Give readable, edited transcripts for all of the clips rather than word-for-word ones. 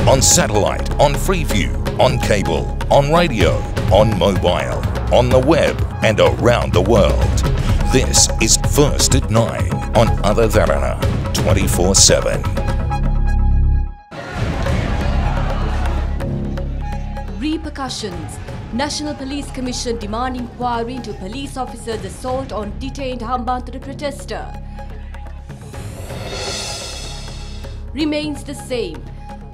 on satellite, on Freeview, on cable, on radio, on mobile, on the web and around the world. This is First at 9 on Other Derana 24/7. Repercussions. National Police Commission demand inquiry into police officer's assault on detained Hambantota protester. Remains the same.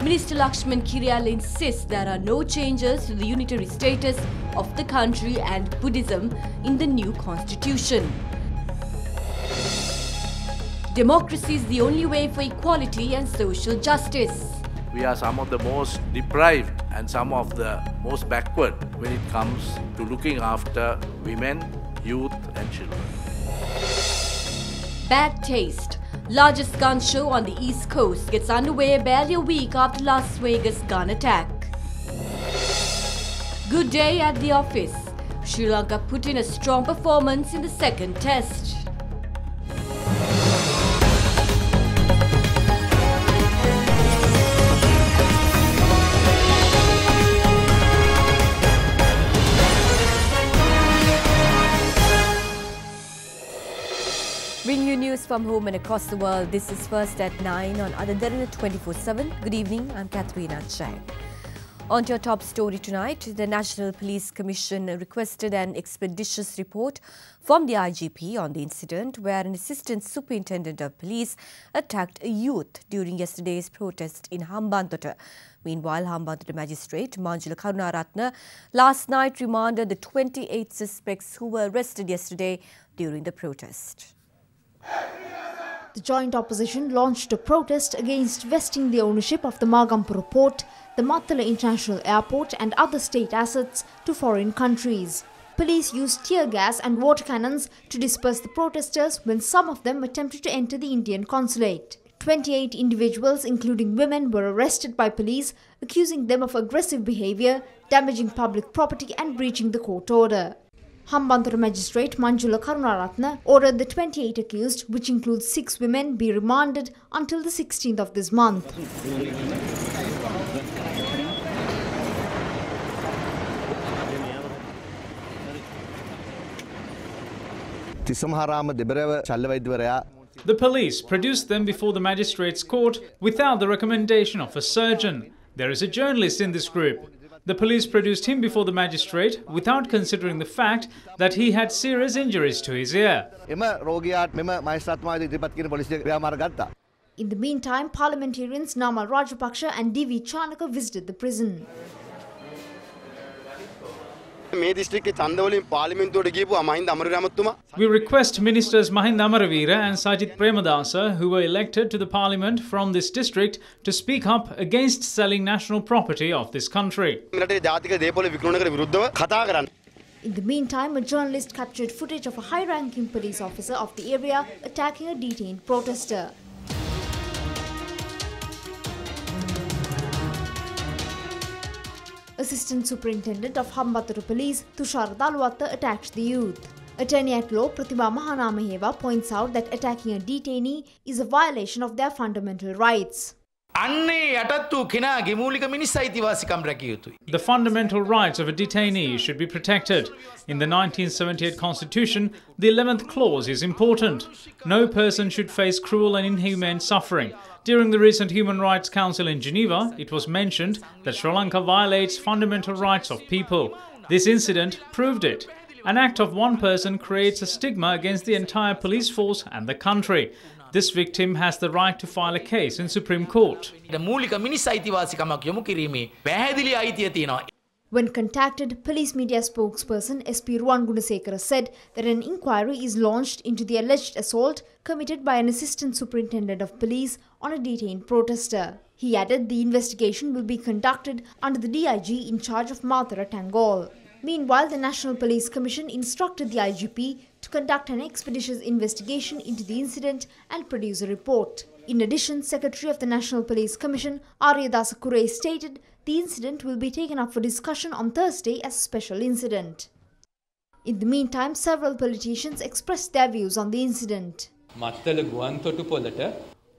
Minister Lakshman Kiryal insists there are no changes to the unitary status of the country and Buddhism in the new constitution. Democracy is the only way for equality and social justice. We are some of the most deprived and some of the most backward when it comes to looking after women, youth and children. Bad taste. Largest gun show on the East Coast gets underway barely a week after Las Vegas gun attack. Good day at the office. Sri Lanka put in a strong performance in the second test. Bringing you news from home and across the world. This is First at 9 on Other Derana 24/7. Good evening, I'm Katharina Chai. On to your top story tonight, the National Police Commission requested an expeditious report from the IGP on the incident where an assistant superintendent of police attacked a youth during yesterday's protest in Hambantota. Meanwhile, Hambantota Magistrate Manjula Karunaratne last night remanded the 28 suspects who were arrested yesterday during the protest. The joint opposition launched a protest against vesting the ownership of the Magampura port, the Mattala International Airport and other state assets to foreign countries. Police used tear gas and water cannons to disperse the protesters when some of them attempted to enter the Indian consulate. 28 individuals, including women, were arrested by police, accusing them of aggressive behaviour, damaging public property and breaching the court order. Hambantota Magistrate Manjula Karunaratne ordered the 28 accused, which includes 6 women, be remanded until the 16th of this month. The police produced them before the magistrate's court without the recommendation of a surgeon. There is a journalist in this group. The police produced him before the magistrate without considering the fact that he had serious injuries to his ear. In the meantime, parliamentarians Namal Rajapaksa and D.V. Chanaka visited the prison. We request Ministers Mahinda Amaravira and Sajith Premadasa, who were elected to the parliament from this district, to speak up against selling national property of this country. In the meantime, a journalist captured footage of a high-ranking police officer of the area attacking a detained protester. Assistant Superintendent of Hambantota Police Tushar Daluwatta attacked the youth. Attorney at Law Pratibha Mahanamaheva points out that attacking a detainee is a violation of their fundamental rights. The fundamental rights of a detainee should be protected. In the 1978 Constitution, the 11th clause is important. No person should face cruel and inhumane suffering. During the recent Human Rights Council in Geneva, it was mentioned that Sri Lanka violates fundamental rights of people. This incident proved it. An act of one person creates a stigma against the entire police force and the country. This victim has the right to file a case in Supreme Court. When contacted, police media spokesperson SP Ruwan Gunasekara said that an inquiry is launched into the alleged assault committed by an assistant superintendent of police on a detained protester. He added the investigation will be conducted under the DIG in charge of Mathura Tangol. Meanwhile, the National Police Commission instructed the IGP to conduct an expeditious investigation into the incident and produce a report. In addition, Secretary of the National Police Commission Aryadasa Kure stated the incident will be taken up for discussion on Thursday as a special incident. In the meantime, several politicians expressed their views on the incident.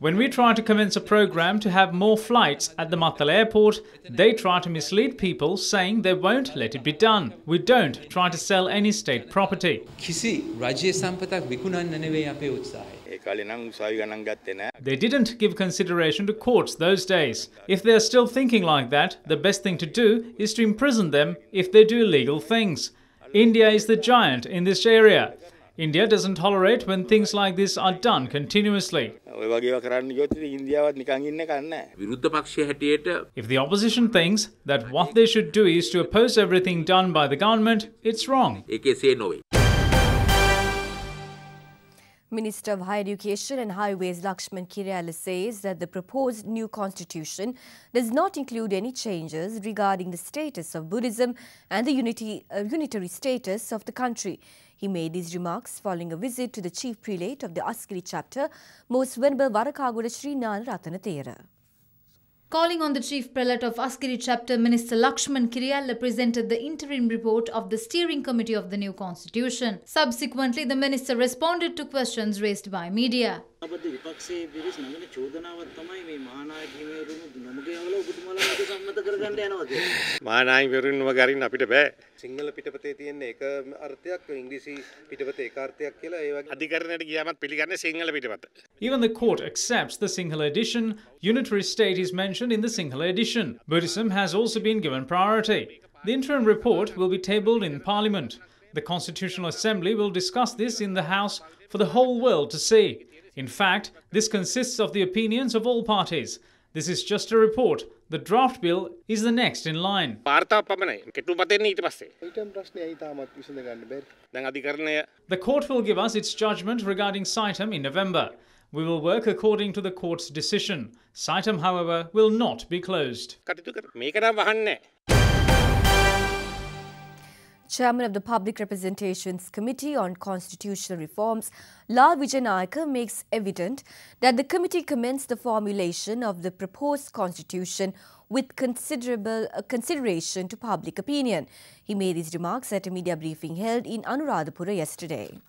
When we try to commence a program to have more flights at the Mattala airport, they try to mislead people saying they won't let it be done. We don't try to sell any state property. They didn't give consideration to courts those days. If they are still thinking like that, the best thing to do is to imprison them if they do illegal things. India is the giant in this area. India doesn't tolerate when things like this are done continuously. If the opposition thinks that what they should do is to oppose everything done by the government, it's wrong. Minister of Higher Education and Highways Lakshman Kiryala says that the proposed new constitution does not include any changes regarding the status of Buddhism and the unitary status of the country. He made these remarks following a visit to the chief prelate of the Askiri chapter, Most Venerable Warakagoda Sri Nana Ratana Thera. Calling on the chief prelate of Askiri chapter, Minister Lakshman Kiryala presented the interim report of the steering committee of the new constitution. Subsequently, the minister responded to questions raised by media. Sinhala පිටපතේ තියෙන එක අර්ථයක් ඉංග්‍රීසි පිටපතේ එක අර්ථයක් කියලා ඒ වගේ අධිකරණයට ගියාමත් පිළිගන්නේ Sinhala පිටපත. Even the court accepts the Sinhala edition. Unitary state is mentioned in the Sinhala edition. Buddhism has also been given priority. The interim report will be tabled in Parliament. The Constitutional Assembly will discuss this in the House for the whole world to see. In fact, this consists of the opinions of all parties. This is just a report. The draft bill is the next in line. The court will give us its judgment regarding Saitam in November. We will work according to the court's decision. Saitam, however, will not be closed. Chairman of the Public Representations Committee on Constitutional Reforms, Lal Vijayanayake, makes evident that the committee commenced the formulation of the proposed constitution with considerable consideration to public opinion. He made these remarks at a media briefing held in Anuradhapura yesterday.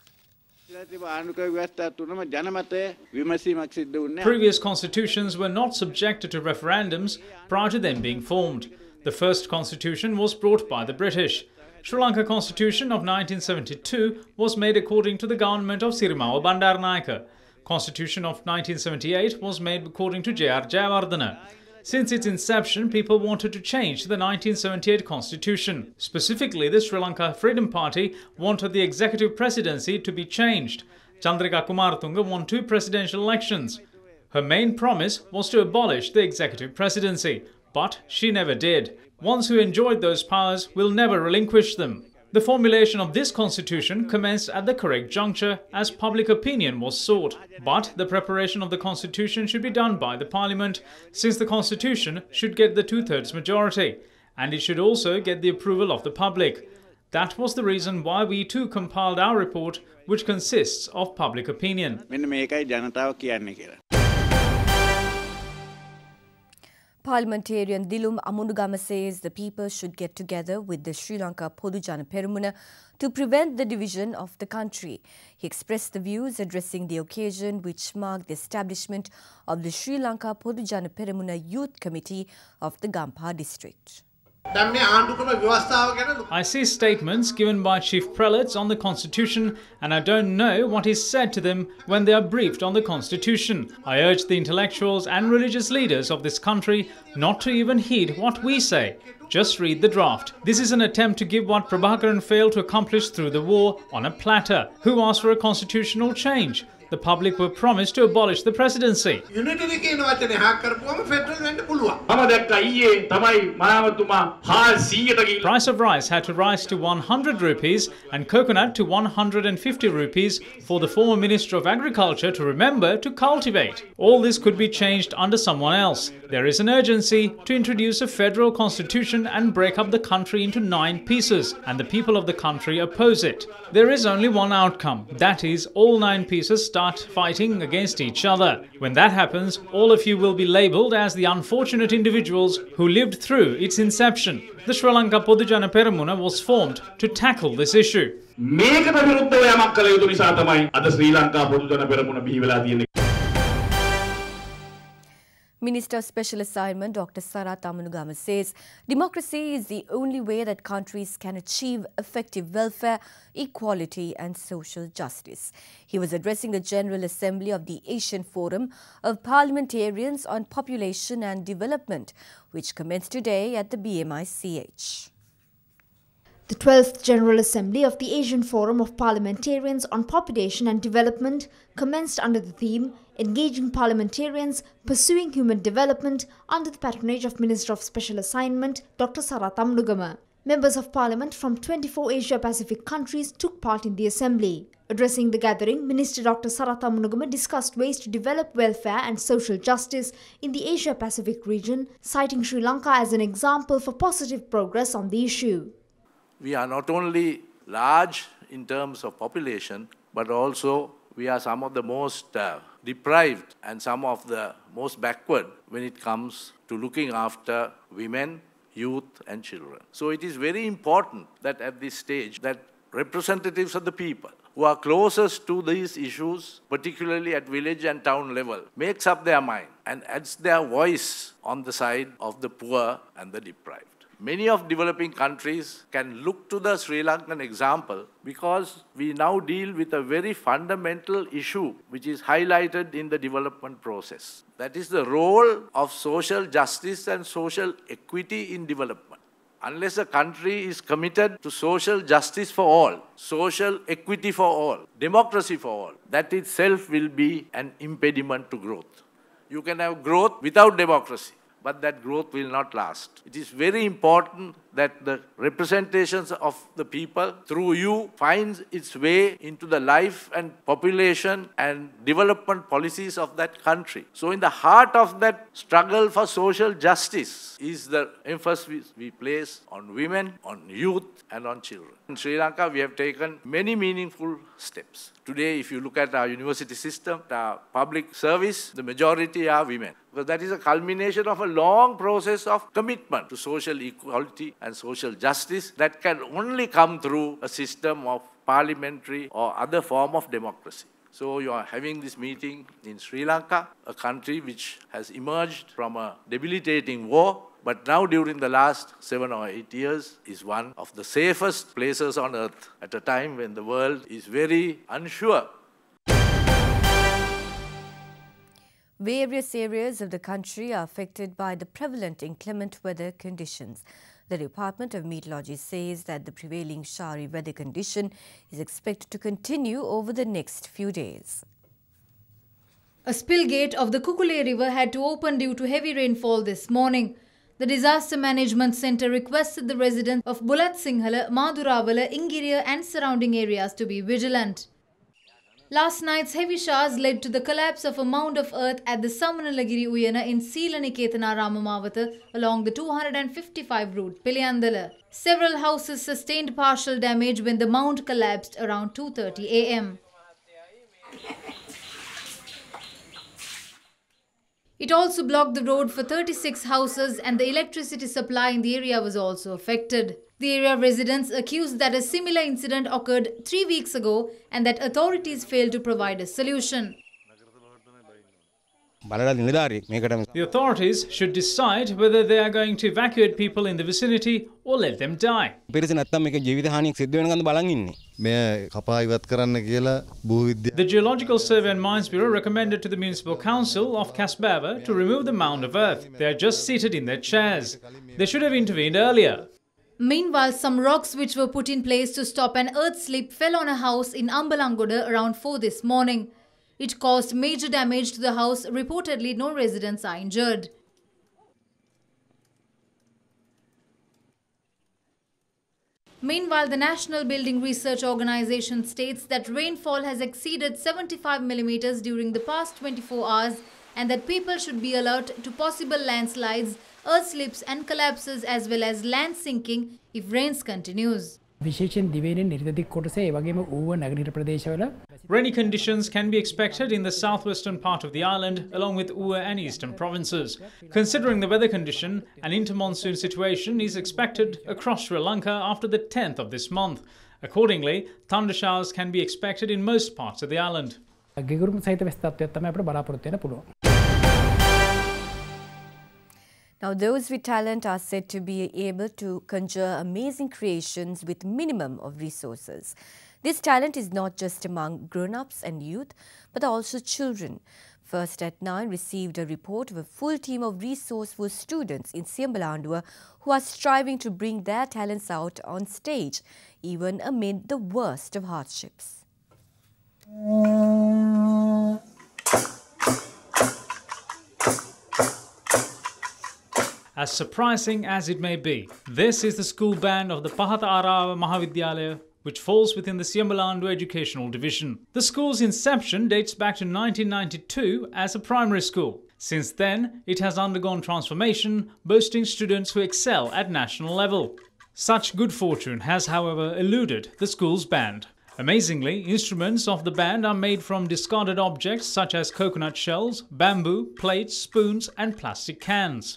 Previous constitutions were not subjected to referendums prior to them being formed. The first constitution was brought by the British. Sri Lanka Constitution of 1972 was made according to the government of Sirimawa Bandaranaike. Constitution of 1978 was made according to J.R. Jayawardena. Since its inception, people wanted to change the 1978 Constitution. Specifically, the Sri Lanka Freedom Party wanted the executive presidency to be changed. Chandrika Kumaratunga won 2 presidential elections. Her main promise was to abolish the executive presidency, but she never did. Ones who enjoyed those powers will never relinquish them. The formulation of this constitution commenced at the correct juncture as public opinion was sought. But the preparation of the constitution should be done by the parliament, since the constitution should get the 2/3 majority, and it should also get the approval of the public. That was the reason why we too compiled our report, which consists of public opinion. Parliamentarian Dilum Amunugama says the people should get together with the Sri Lanka Podujana Peramuna to prevent the division of the country. He expressed the views addressing the occasion which marked the establishment of the Sri Lanka Podujana Peramuna Youth Committee of the Gampaha district. I see statements given by chief prelates on the constitution, and I don't know what is said to them when they are briefed on the constitution. I urge the intellectuals and religious leaders of this country not to even heed what we say. Just read the draft. This is an attempt to give what Prabhakaran failed to accomplish through the war on a platter. Who asked for a constitutional change? The public were promised to abolish the presidency. Price of rice had to rise to 100 rupees and coconut to 150 rupees for the former Minister of Agriculture to remember to cultivate. All this could be changed under someone else. There is an urgency to introduce a federal constitution and break up the country into 9 pieces, and the people of the country oppose it. There is only one outcome, that is, all 9 pieces start fighting against each other. When that happens, all of you will be labelled as the unfortunate individuals who lived through its inception. The Sri Lanka Podujana Peramuna was formed to tackle this issue. Minister of Special Assignment Dr. Sara Tamanugama says democracy is the only way that countries can achieve effective welfare, equality and social justice. He was addressing the General Assembly of the Asian Forum of Parliamentarians on Population and Development, which commenced today at the BMICH. The 12th General Assembly of the Asian Forum of Parliamentarians on Population and Development commenced under the theme Engaging Parliamentarians, Pursuing Human Development under the patronage of Minister of Special Assignment Dr. Sara Tamanugama. Members of Parliament from 24 Asia-Pacific countries took part in the Assembly. Addressing the gathering, Minister Dr. Sara Tamanugama discussed ways to develop welfare and social justice in the Asia-Pacific region, citing Sri Lanka as an example for positive progress on the issue. We are not only large in terms of population, but also we are some of the most deprived and some of the most backward when it comes to looking after women, youth and children. So it is very important that at this stage that representatives of the people who are closest to these issues, particularly at village and town level, makes up their mind and adds their voice on the side of the poor and the deprived. Many of developing countries can look to the Sri Lankan example because we now deal with a very fundamental issue which is highlighted in the development process. That is the role of social justice and social equity in development. Unless a country is committed to social justice for all, social equity for all, democracy for all, that itself will be an impediment to growth. You can have growth without democracy, but that growth will not last. It is very important that the representations of the people through you finds its way into the life and population and development policies of that country. So in the heart of that struggle for social justice is the emphasis we place on women, on youth and on children. In Sri Lanka, we have taken many meaningful steps. Today, if you look at our university system, our public service, the majority are women. Because that is a culmination of a long process of commitment to social equality and social justice that can only come through a system of parliamentary or other form of democracy. So you are having this meeting in Sri Lanka, a country which has emerged from a debilitating war, but now during the last 7 or 8 years is one of the safest places on earth at a time when the world is very unsure. Various areas of the country are affected by the prevalent inclement weather conditions. The Department of Meteorology says that the prevailing showery weather condition is expected to continue over the next few days. A spill gate of the Kukule River had to open due to heavy rainfall this morning. The Disaster Management Centre requested the residents of Bulat Sinhala, Maduravala, Ingiriya and surrounding areas to be vigilant. Last night's heavy showers led to the collapse of a mound of earth at the Samanalagiri Uyana in Seelaniketana Ramamavata along the 255 route Piliyandala. Several houses sustained partial damage when the mound collapsed around 2:30 am. It also blocked the road for 36 houses and the electricity supply in the area was also affected. The area residents accused that a similar incident occurred 3 weeks ago and that authorities failed to provide a solution. The authorities should decide whether they are going to evacuate people in the vicinity or let them die. The Geological Survey and Mines Bureau recommended to the Municipal Council of Casbava to remove the mound of earth. They are just seated in their chairs. They should have intervened earlier. Meanwhile, some rocks which were put in place to stop an earth slip fell on a house in Ambalangoda around 4 this morning. It caused major damage to the house. Reportedly, no residents are injured. Meanwhile, the National Building Research Organization states that rainfall has exceeded 75 millimeters during the past 24 hours and that people should be alert to possible landslides, earth slips and collapses as well as land sinking if rains continues. Rainy conditions can be expected in the southwestern part of the island along with Ua and eastern provinces. Considering the weather condition, an inter-monsoon situation is expected across Sri Lanka after the 10th of this month. Accordingly, thunder showers can be expected in most parts of the island. Now, those with talent are said to be able to conjure amazing creations with minimum of resources. This talent is not just among grown-ups and youth, but also children. First at 9 received a report of a full team of resourceful students in Siambalandua who are striving to bring their talents out on stage, even amid the worst of hardships. As surprising as it may be, this is the school band of the Pahatha Arava Mahavidyalaya, which falls within the Siambalandua Educational Division. The school's inception dates back to 1992 as a primary school. Since then, it has undergone transformation, boasting students who excel at national level. Such good fortune has, however, eluded the school's band. Amazingly, instruments of the band are made from discarded objects such as coconut shells, bamboo, plates, spoons and plastic cans.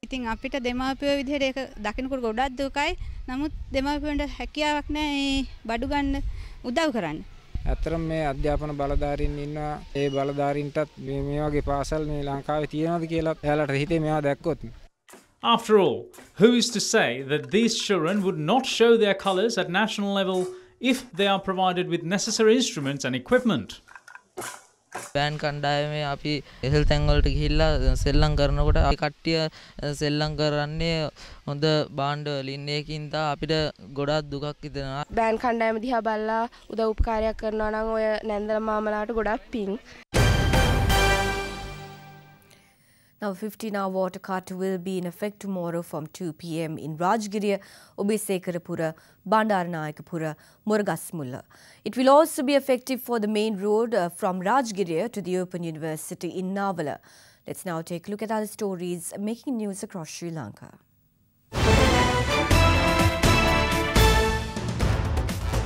ඉතින් අපිට දෙමාපියෝ විදිහට ඒක දකින්නකොට ගොඩක් දුකයි. නමුත් දෙමාපියන්ට හැකියාවක් නැහැ බඩු ගන්න උදව් කරන්න. ඇත්තටම මේ අධ්‍යාපන බලධාරීන් ඉන්නවා. ඒ බලධාරීන්ටත් මේ වගේ පාසල් මේ ලංකාවේ තියෙනවද කියලා එයාලට හිතේ මේවා දැක්කොත්. After all, who is to say that these children would not show their colours at national level if they are provided with necessary instruments and equipment? බෑන් කණ්ඩායමේ අපි එහල් තැන් වලට ගිහිල්ලා සෙල්ලම් කරනකොට අපි කට්ටිය සෙල්ලම් කරන්නේ හොඳ බාණ්ඩ වලින් ඒකින්ද අපිට ගොඩක් දුකක් හිතෙනවා. බෑන් කණ්ඩායම දිහා බලලා උදව් උපකාරයක් කරනවා නම් ඔය නැන්දල මාමලාට ගොඩක් පිං. Now, 15-hour water cut will be in effect tomorrow from 2 p.m. in Rajgiriya, Obesekarapura, Bandaranayakapura, Murugasmulla. It will also be effective for the main road from Rajgiriya to the Open University in Navala. Let's now take a look at other stories making news across Sri Lanka.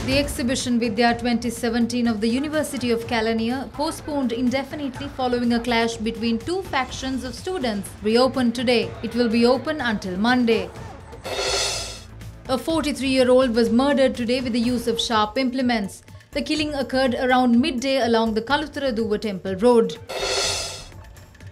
The exhibition Vidya 2017 of the University of Kelaniya, postponed indefinitely following a clash between two factions of students, reopened today. It will be open until Monday. A 43-year-old was murdered today with the use of sharp implements. The killing occurred around midday along the Kaluthara-Duva Temple Road.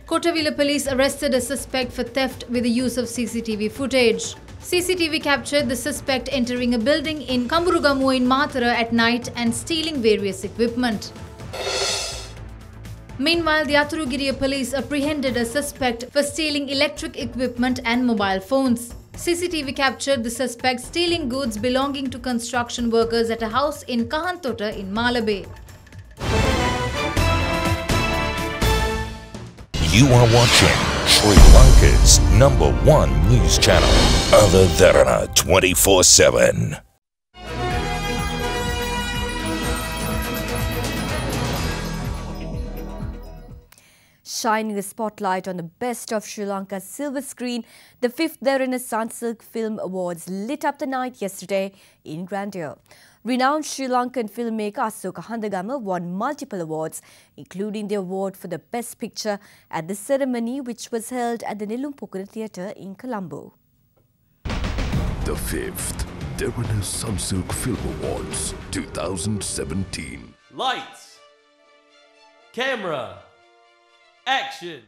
Kotavila police arrested a suspect for theft with the use of CCTV footage. CCTV captured the suspect entering a building in Kamburugamu in Mathura at night and stealing various equipment. Meanwhile, the Athurugiriya police apprehended a suspect for stealing electric equipment and mobile phones. CCTV captured the suspect stealing goods belonging to construction workers at a house in Kahantota in Malabe. You are watching Sri Lanka's #1 news channel, Derana 24/7. Shining the spotlight on the best of Sri Lanka's silver screen, the 5th Derana Sunsilk Film Awards lit up the night yesterday in grandeur. Renowned Sri Lankan filmmaker Asoka Handagama won multiple awards, including the award for the Best Picture at the ceremony, which was held at the Nilumpukura Theatre in Colombo. The 5th Derana Sunsilk Film Awards 2017. Lights, camera, action!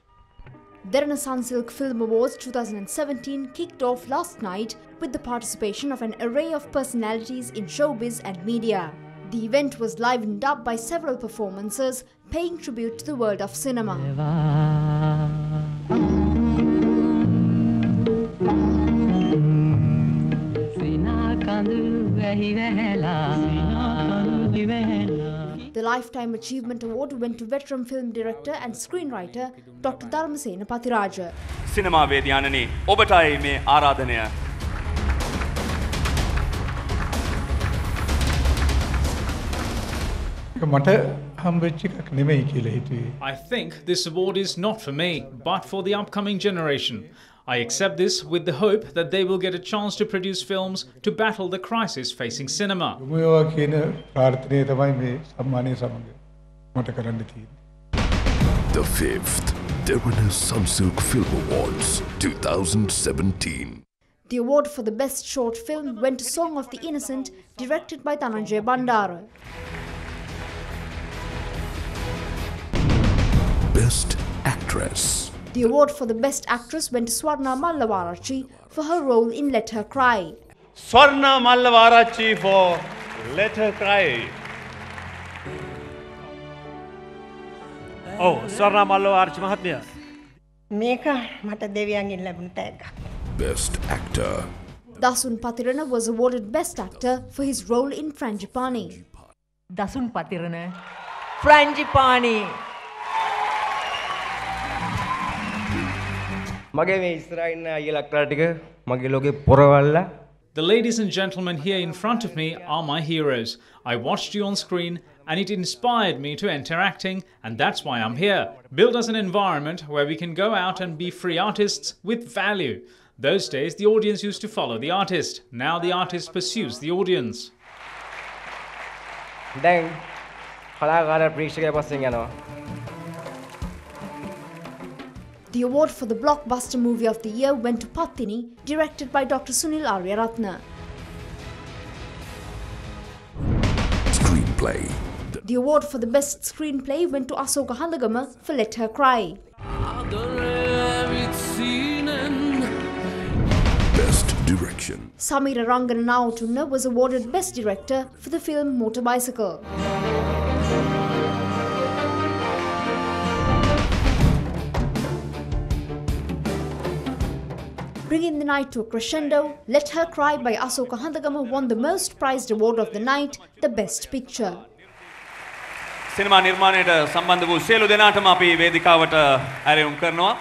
Derana Sunsilk Film Awards 2017 kicked off last night with the participation of an array of personalities in showbiz and media. The event was livened up by several performances paying tribute to the world of cinema. The Lifetime Achievement Award went to veteran film director and screenwriter Dr. Dharmasena Pathiraja. Cinema Vedyanani, Obatai me Aradhanaya. I think this award is not for me, but for the upcoming generation. I accept this with the hope that they will get a chance to produce films to battle the crisis facing cinema. The 5th Derana Sunsilk Film Awards 2017. The award for the best short film went to Song of the Innocent, directed by Dhananjay Bandara. Best Actress. The award for the Best Actress went to Swarna Mallavarachi for her role in Let Her Cry. Swarna Mallavarachi for Let Her Cry. Oh, Swarna Mallavarachi Mahatmya. Best Actor. Dasun Patirana was awarded Best Actor for his role in Frangipani. Dasun Patirana, Frangipani. The ladies and gentlemen here in front of me are my heroes. I watched you on screen and it inspired me to enter acting, and that's why I'm here. Build us an environment where we can go out and be free artists with value. Those days the audience used to follow the artist. Now the artist pursues the audience. The award for the Blockbuster Movie of the Year went to Pattini, directed by Dr. Sunil Aryaratna. Screenplay. The award for the Best Screenplay went to Asoka Handagama for Let Her Cry. Best Direction. Samira Rangananaotunna was awarded Best Director for the film Motorbicycle. Bringing the night to a crescendo, Let Her Cry by Asoka Handagama won the most prized award of the night, the Best Picture. සිනමා නිර්මාණයට සම්බන්ධ වූ සියලු දෙනාටම අපි වේදිකාවට ඇරයුම් කරනවා.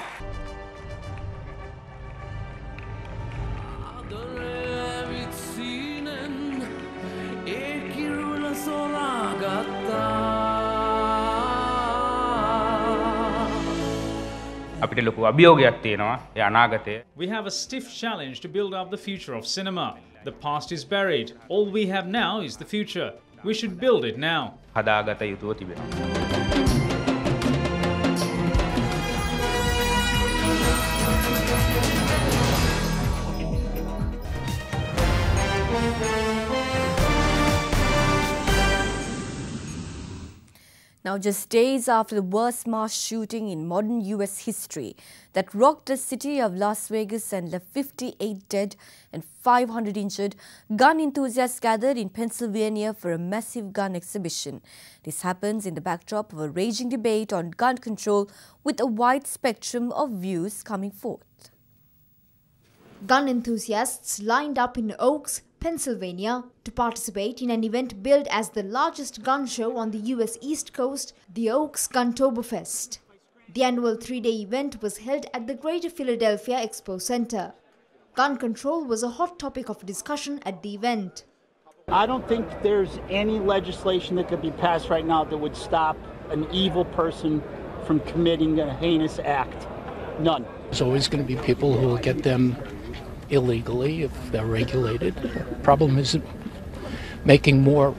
We have a stiff challenge to build up the future of cinema. The past is buried. All we have now is the future. We should build it now. Now, just days after the worst mass shooting in modern US history that rocked the city of Las Vegas and left 58 dead and 500 injured, gun enthusiasts gathered in Pennsylvania for a massive gun exhibition. This happens in the backdrop of a raging debate on gun control with a wide spectrum of views coming forth. Gun enthusiasts lined up in Oaks, Pennsylvania to participate in an event billed as the largest gun show on the US East Coast, the Oaks Guntoberfest. The annual 3-day event was held at the Greater Philadelphia Expo Center. Gun control was a hot topic of discussion at the event. I don't think there's any legislation that could be passed right now that would stop an evil person from committing a heinous act. None. There's always going to be people who will get them illegally if they're regulated. The problem isn't making more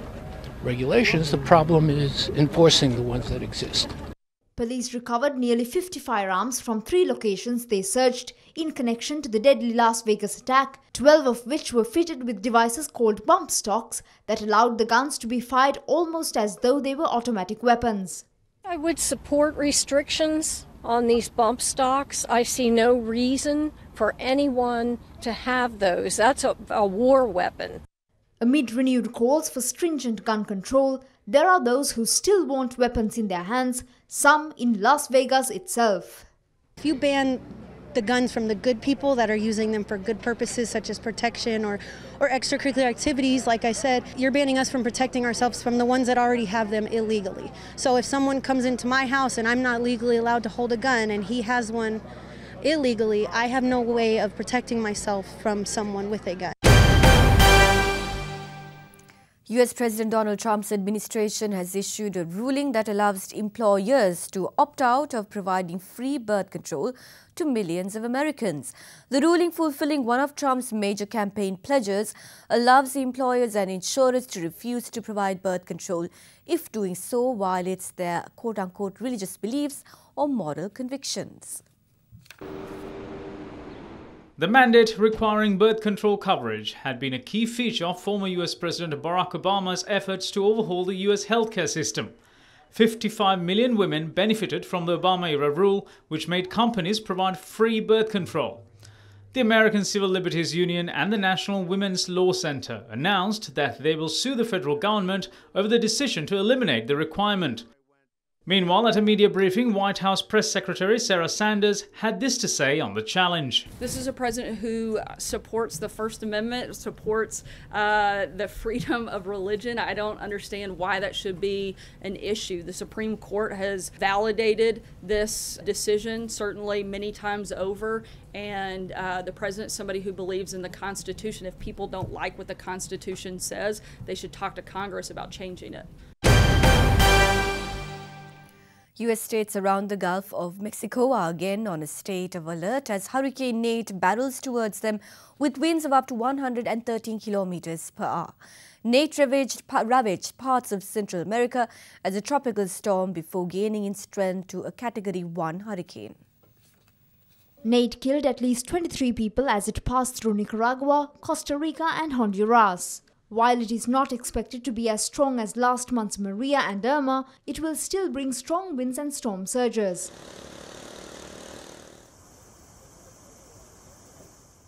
regulations, the problem is enforcing the ones that exist. Police recovered nearly 50 firearms from 3 locations they searched in connection to the deadly Las Vegas attack, 12 of which were fitted with devices called bump stocks that allowed the guns to be fired almost as though they were automatic weapons. I would support restrictions on these bump stocks. I see no reason for anyone to have those. That's a war weapon. Amid renewed calls for stringent gun control, there are those who still want weapons in their hands, some in Las Vegas itself. If you ban the guns from the good people that are using them for good purposes such as protection or extracurricular activities, like I said, you're banning us from protecting ourselves from the ones that already have them illegally. So if someone comes into my house and I'm not legally allowed to hold a gun and he has one illegally, I have no way of protecting myself from someone with a gun. US President Donald Trump's administration has issued a ruling that allows employers to opt out of providing free birth control to millions of Americans. The ruling, fulfilling one of Trump's major campaign pledges, allows employers and insurers to refuse to provide birth control if doing so violates their quote-unquote religious beliefs or moral convictions. The mandate requiring birth control coverage had been a key feature of former US President Barack Obama's efforts to overhaul the US healthcare system. 55 million women benefited from the Obama-era rule, which made companies provide free birth control. The American Civil Liberties Union and the National Women's Law Center announced that they will sue the federal government over the decision to eliminate the requirement. Meanwhile, at a media briefing, White House Press Secretary Sarah Sanders had this to say on the challenge. This is a president who supports the First Amendment, supports the freedom of religion. I don't understand why that should be an issue. The Supreme Court has validated this decision, certainly many times over, and the president is somebody who believes in the Constitution. If people don't like what the Constitution says, they should talk to Congress about changing it. U.S. states around the Gulf of Mexico are again on a state of alert as Hurricane Nate barrels towards them with winds of up to 113 kilometers per hour. Nate ravaged parts of Central America as a tropical storm before gaining in strength to a Category 1 hurricane. Nate killed at least 23 people as it passed through Nicaragua, Costa Rica and Honduras. While it is not expected to be as strong as last month's Maria and Irma, it will still bring strong winds and storm surges.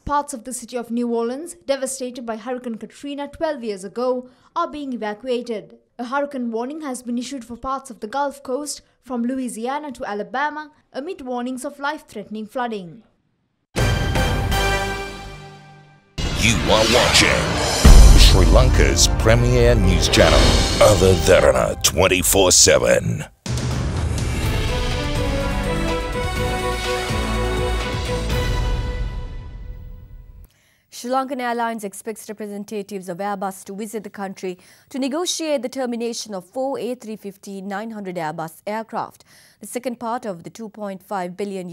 Parts of the city of New Orleans, devastated by Hurricane Katrina 12 years ago, are being evacuated. A hurricane warning has been issued for parts of the Gulf Coast from Louisiana to Alabama amid warnings of life-threatening flooding. You are watching Sri Lanka's premier news channel, Other Derana 24/7. Sri Lankan Airlines expects representatives of Airbus to visit the country to negotiate the termination of 4 A350-900 Airbus aircraft, the second part of the $2.5 billion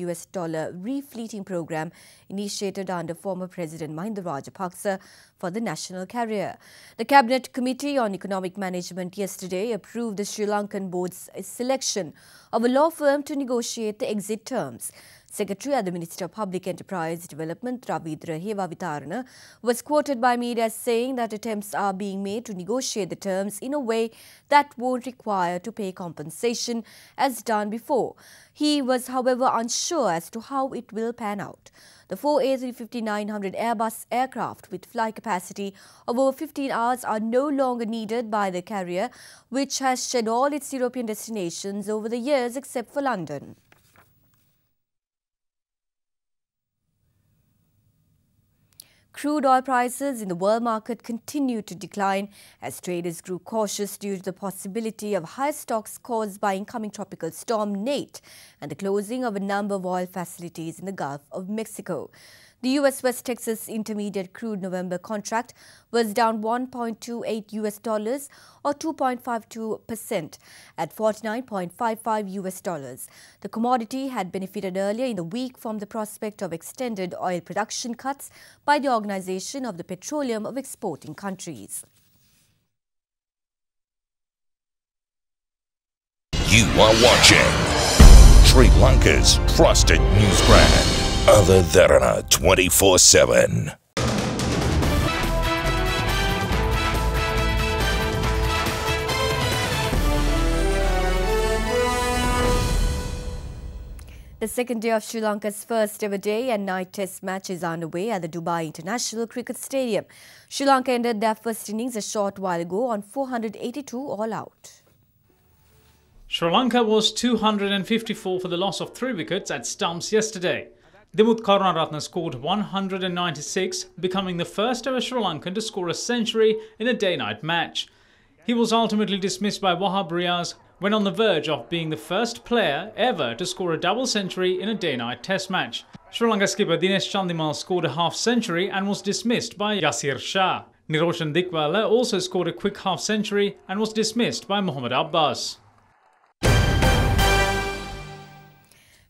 refleeting program initiated under former President Mahinda Rajapaksa for the national carrier. The Cabinet Committee on Economic Management yesterday approved the Sri Lankan board's selection of a law firm to negotiate the exit terms. Secretary at the Minister of Public Enterprise Development, Ravindra Hevavitarana, was quoted by media as saying that attempts are being made to negotiate the terms in a way that won't require to pay compensation as done before. He was, however, unsure as to how it will pan out. The 4 A350-900 Airbus aircraft with flight capacity of over 15 hours are no longer needed by the carrier, which has shed all its European destinations over the years except for London. Crude oil prices in the world market continue to decline as traders grew cautious due to the possibility of higher stocks caused by incoming tropical storm Nate and the closing of a number of oil facilities in the Gulf of Mexico. The U.S. West Texas Intermediate crude November contract was down $1.28 or 2.52% at $49.55. The commodity had benefited earlier in the week from the prospect of extended oil production cuts by the Organization of the Petroleum of Exporting Countries. You are watching Sri Lanka's trusted news brand, Other Derana 24/7. The second day of Sri Lanka's first ever day and night test match is underway at the Dubai International Cricket Stadium. Sri Lanka ended their first innings a short while ago on 482 all out. Sri Lanka was 254 for the loss of 3 wickets at stumps yesterday. Dimuth Karunaratne scored 196, becoming the first ever Sri Lankan to score a century in a day-night match. He was ultimately dismissed by Wahab Riaz when on the verge of being the first player ever to score a double century in a day-night test match. Sri Lanka skipper Dinesh Chandimal scored a half-century and was dismissed by Yasir Shah. Niroshan Dikwala also scored a quick half-century and was dismissed by Mohammad Abbas.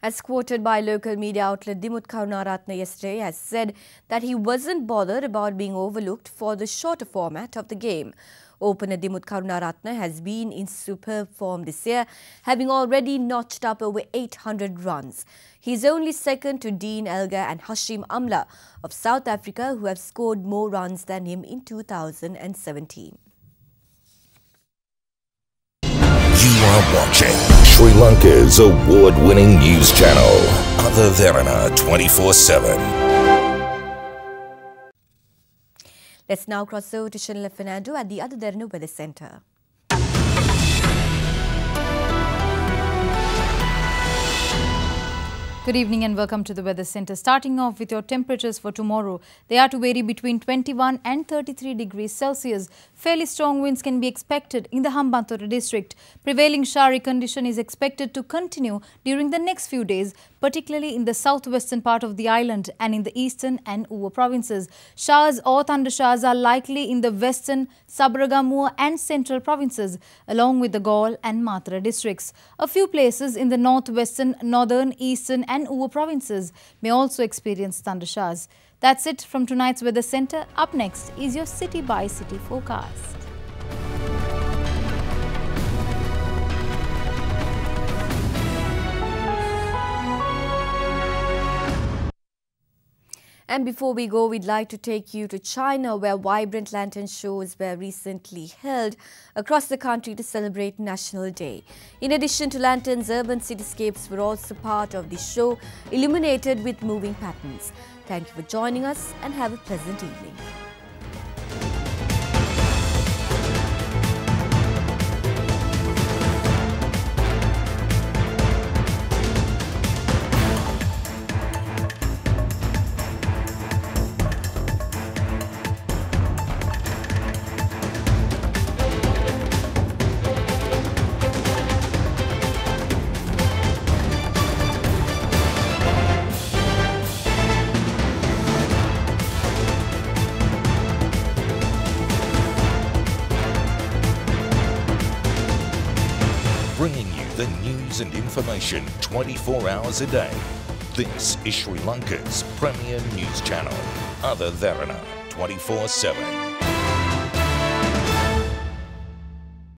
As quoted by local media outlet Dimuth Karunaratne yesterday, has said that he wasn't bothered about being overlooked for the shorter format of the game. Opener Dimuth Karunaratne has been in superb form this year, having already notched up over 800 runs. He is only second to Dean Elgar and Hashim Amla of South Africa, who have scored more runs than him in 2017. You are watching Sri Lanka's award-winning news channel, Other Derana 24/7. Let's now cross over to Shanila Fernando at the Other Derana Weather Centre. Good evening and welcome to the Weather Centre. Starting off with your temperatures for tomorrow, they are to vary between 21 and 33 degrees Celsius. Fairly strong winds can be expected in the Hambantota district. Prevailing showery condition is expected to continue during the next few days, particularly in the southwestern part of the island and in the eastern and Uva provinces. Showers or thunder showers are likely in the western, Sabaragamuwa and central provinces, along with the Galle and Matra districts. A few places in the northwestern, northern, eastern and Uva provinces may also experience thunder showers. That's it from tonight's Weather Centre. Up next is your city by city forecast. And before we go, we'd like to take you to China, where vibrant lantern shows were recently held across the country to celebrate National Day. In addition to lanterns, urban cityscapes were also part of the show, illuminated with moving patterns. Thank you for joining us and have a pleasant evening. Bringing you the news and information 24 hours a day. This is Sri Lanka's premier news channel, Other Derana 24/7.